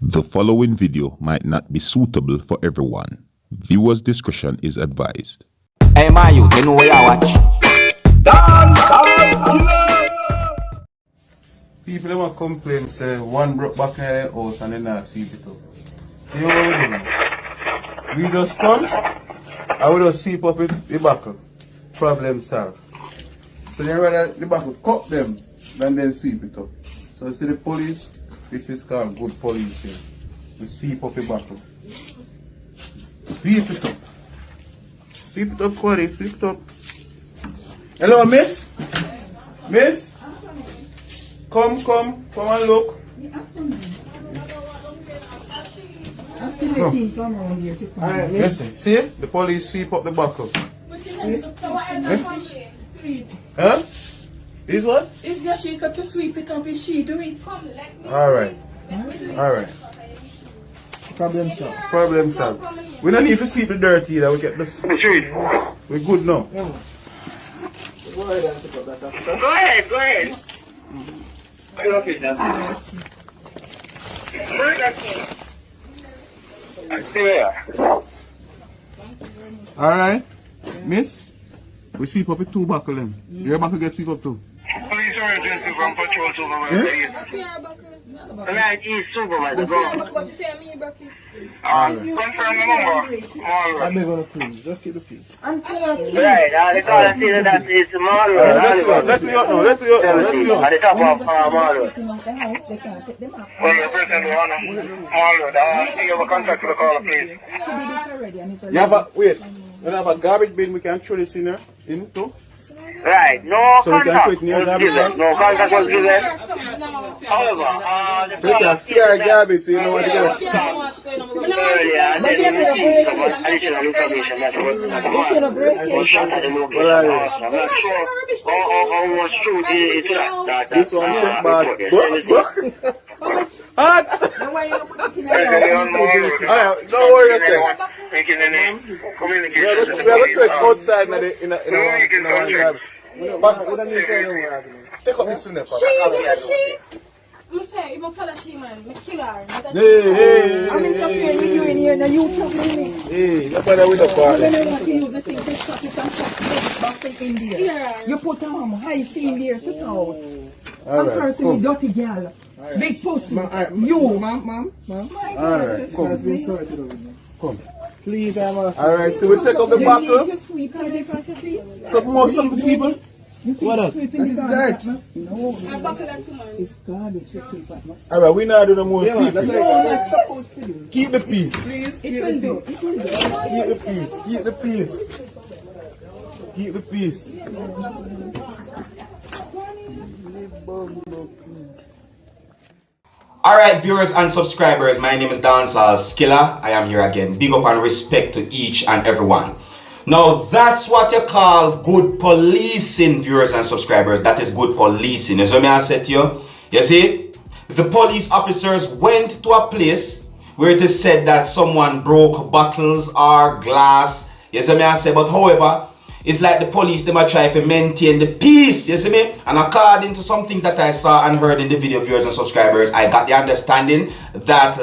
The following video might not be suitable for everyone. Viewers' discretion is advised. Hey man, you know where I watch? Dancehall. People don't want to complain, say one broke back in their house and then not sweep it up. You know what we do? We just come and we just sweep up the buckle. Problem solved. So they rather the buckle cut them than then sweep it up. So see the police, this is called good policing. We sweep up the buckle. Sweep it up. Sweep it up, Corey, sweep it up. Hello, miss? Miss? Come and look. Alright, listen, see? The police sweep up the buckle. Huh? Is what? Is your she got to sweep it up? Is she do it? Alright. Problem solved. Problem solved. We don't need to sweep the dirt either. We get the street. We're good now. Go ahead and pick up that officer. Go ahead. Okay, then. Stay there. Alright. Miss? We sweep up with two buckle then. Your buckle get sweep up too. Police emergency from patrol supervisor. Right, he's supervisor. Go. What you say me, Bucky? Confirm the number. All right. I'm never gonna please. Just keep the peace. Right, they call it that it's Marlow. Let me out now. Let me out. At the top of Marlow. Well, your person the honor. Marlow, you have a contact to the call, please. You have a, wait. You have a garbage bin we can throw this in there? In too? Right, no So we can throw contact it near was garbage given. bin? No contact was given. However, the So it's a fair garbage, so you know what to get. additional information that's what was shot at the location. Well, I'm not sure how much truth is that. This one check back. Alright, don't worry yourself. Taking any communication. We have a check outside in a garbage. But what do you mean? Take up this one there, Papa. I'm saying, you must follow she man. I kill her. Hey. I'm interfering with you in here. Now you trouble me. Hey, you better with the party. You don't have to use the thing to shut it and shut it back in there. You put high scene there to out. I'm cursing with dirty girl. Big pussy. You. Ma'am. Alright, come. Come. Please, I'm a... Alright, so we take up the buckle. Just sweep her. Some people. What else? It's dirt. No. I buckle that too, man. It's garbage to sweep at. Alright, we not doing no more sweeping. That's what I'm supposed to do. Keep the peace. Please, it will do. Keep the peace. Alright, viewers and subscribers, my name is Dancehall Skilla. I am here again. Big up and respect to each and everyone. Now, that's what you call good policing, viewers and subscribers. That is good policing. You see what I said to you? You see? The police officers went to a place where it is said that someone broke bottles or glass. You see what I say? But however, it's like the police, they might try to maintain the peace, you see me? And according to some things that I saw and heard in the video, viewers and subscribers, I got the understanding that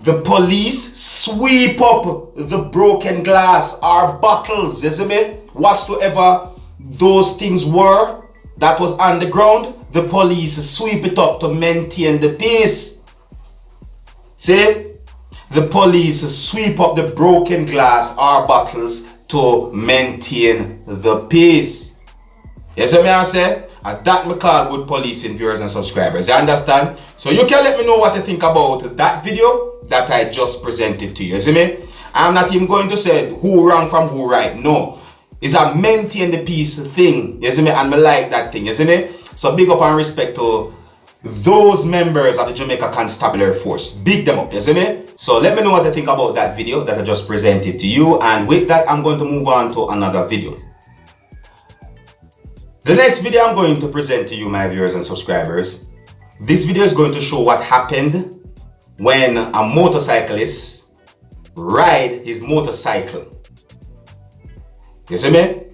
the police sweep up the broken glass or bottles, you see me? Whatsoever those things were that was on the ground, the police sweep it up to maintain the peace. See? The police sweep up the broken glass or bottles to maintain the peace. You see me I say? And that me call good policing, viewers and subscribers. You understand? So you can let me know what you think about that video that I just presented to you. You see me? I'm not even going to say who wrong from who right. No. It's a maintain the peace thing. You see me? And me like that thing. You see me? So big up and respect to those members of the Jamaica Constabulary Force. Big them up. You see me? So let me know what you think about that video that I just presented to you. And with that, I'm going to move on to another video. The next video I'm going to present to you, my viewers and subscribers, this video is going to show what happened when a motorcyclist ride his motorcycle. You see me?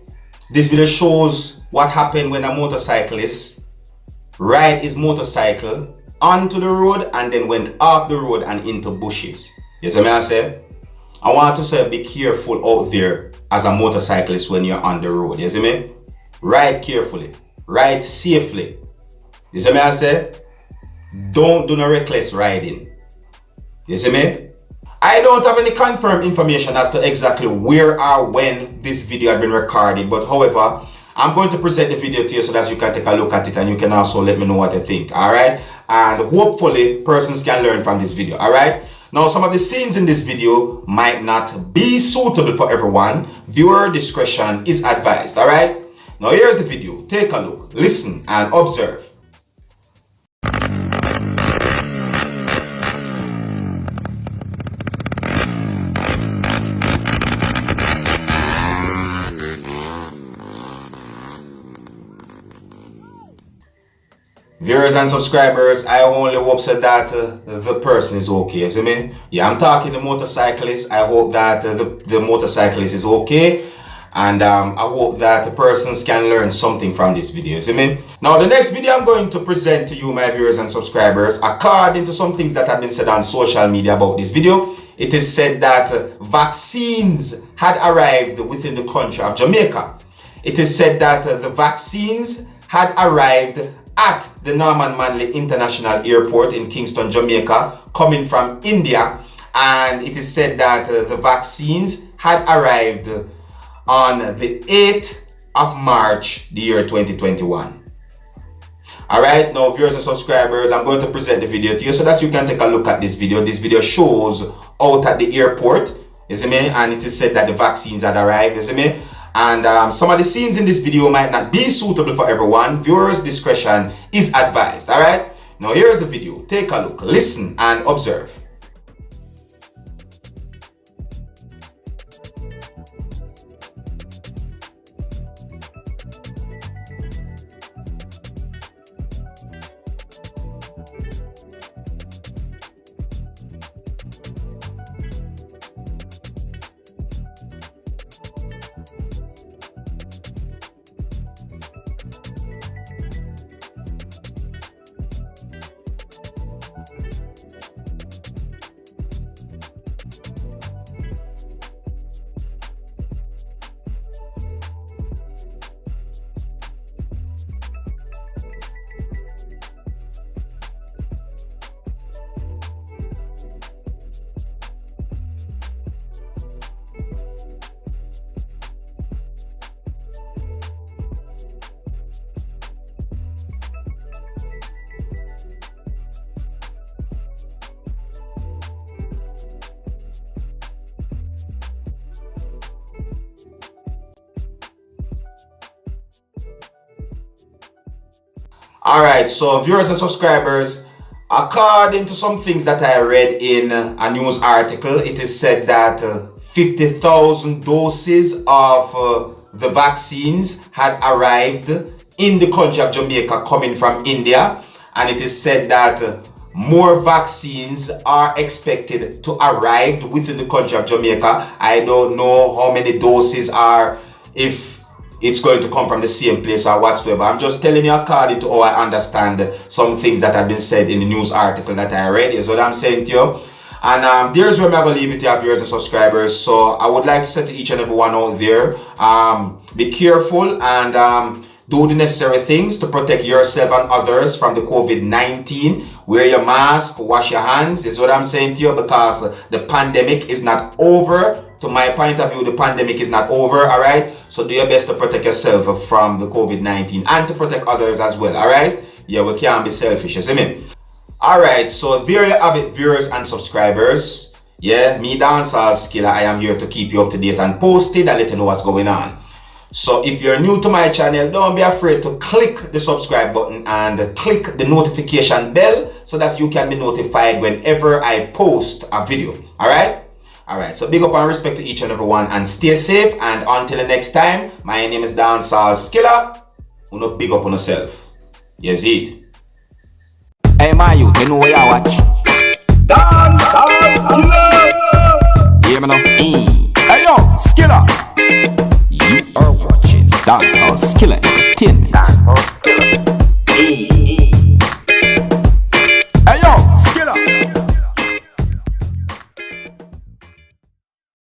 This video shows what happened when a motorcyclist ride his motorcycle onto the road and then went off the road and into bushes. You see me I say? I want to say be careful out there as a motorcyclist when you're on the road. You see me? Ride carefully. Ride safely. You see me I say? Don't do no reckless riding. You see me? I don't have any confirmed information as to exactly where or when this video had been recorded, but however, I'm going to present the video to you so that you can take a look at it and you can also let me know what you think, alright? And hopefully, persons can learn from this video, alright? Now, some of the scenes in this video might not be suitable for everyone. Viewer discretion is advised, alright? Now, here's the video. Take a look, listen, and observe. Viewers and subscribers, I only hope so that the person is okay, you see me? Yeah, I'm talking the motorcyclist. I hope that the motorcyclist is okay. And I hope that the persons can learn something from this video, you see me? Now, the next video I'm going to present to you, my viewers and subscribers, according to some things that have been said on social media about this video, it is said that vaccines had arrived within the country of Jamaica. It is said that the vaccines had arrived at the Norman Manley International Airport in Kingston, Jamaica, coming from India. And it is said that the vaccines had arrived on the 8th of March, the year 2021. Alright, now viewers and subscribers, I'm going to present the video to you so that you can take a look at this video. This video shows out at the airport, you see me? And it is said that the vaccines had arrived, you see me? And some of the scenes in this video might not be suitable for everyone. Viewers' discretion is advised, alright? Now here's the video. Take a look, listen, and observe. Alright, so viewers and subscribers, according to some things that I read in a news article, it is said that 50,000 doses of the vaccines had arrived in the country of Jamaica coming from India. And it is said that more vaccines are expected to arrive within the country of Jamaica. I don't know how many doses are, if it's going to come from the same place or whatsoever. I'm just telling you according to how I understand some things that have been said in the news article that I read. Is what I'm saying to you. And there's where I'm going to leave it to our viewers and subscribers. So I would like to say to each and every one out there, be careful and do the necessary things to protect yourself and others from the COVID-19. Wear your mask, wash your hands, is what I'm saying to you, because the pandemic is not over. To my point of view, the pandemic is not over, alright? So do your best to protect yourself from the COVID-19 and to protect others as well, alright? Yeah, we can't be selfish, you see me? Alright, so there you have it, viewers and subscribers. Yeah, me Dancehall Skilla, I am here to keep you up to date and posted and let you know what's going on. So if you're new to my channel, don't be afraid to click the subscribe button and click the notification bell so that you can be notified whenever I post a video. Alright? Alright, so big up and respect to each and every one and stay safe, and until the next time, my name is Dancehall Skilla. Big up on yourself. Yes, it. Hey, my youth, you know what you watch?